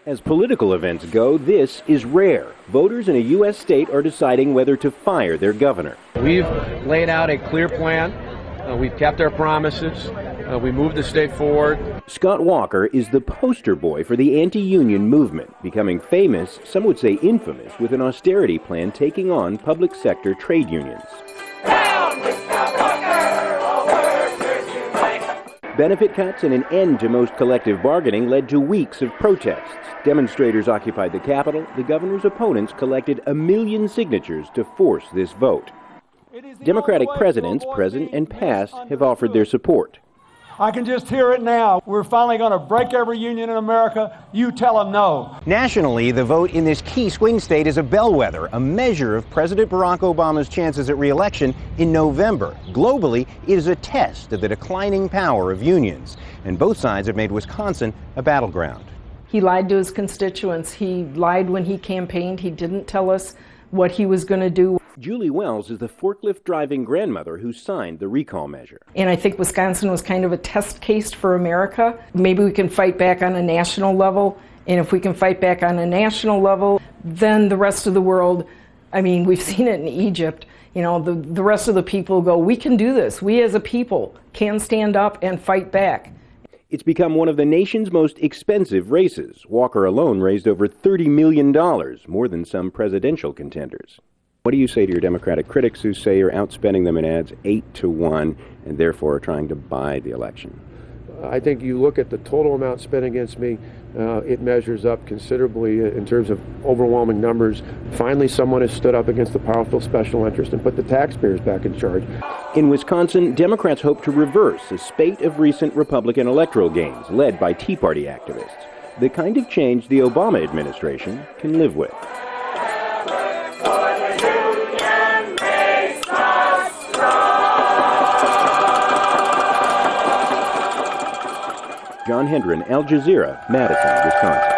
As political events go, this is rare. Voters in a U.S. state are deciding whether to fire their governor. We've laid out a clear plan. We've kept our promises. We moved the state forward. Scott Walker is the poster boy for the anti-union movement, becoming famous, some would say infamous, with an austerity plan taking on public sector trade unions. Down with Scott Walker, all workers unite. Benefit cuts and an end to most collective bargaining led to weeks of protests. Demonstrators occupied the Capitol. The governor's opponents collected 1 million signatures to force this vote. Democratic presidents, present and past, have offered their support. I can just hear it now. We're finally going to break every union in America. You tell them no. Nationally, the vote in this key swing state is a bellwether, a measure of President Barack Obama's chances at re-election in November. Globally, it is a test of the declining power of unions, and both sides have made Wisconsin a battleground. He lied to his constituents. He lied when he campaigned. He didn't tell us what he was going to do. Julie Wells is the forklift-driving grandmother who signed the recall measure. And I think Wisconsin was kind of a test case for America. Maybe we can fight back on a national level, and if we can fight back on a national level, then the rest of the world, I mean, we've seen it in Egypt, you know, the rest of the people go, we can do this. We as a people can stand up and fight back. It's become one of the nation's most expensive races. Walker alone raised over $30 million, more than some presidential contenders. What do you say to your Democratic critics who say you're outspending them in ads 8-1 and therefore are trying to buy the election? I think you look at the total amount spent against me, it measures up considerably in terms of overwhelming numbers. Finally, someone has stood up against the powerful special interest and put the taxpayers back in charge. In Wisconsin, Democrats hope to reverse a spate of recent Republican electoral gains led by Tea Party activists, the kind of change the Obama administration can live with. John Hendren, Al Jazeera, Madison, Wisconsin.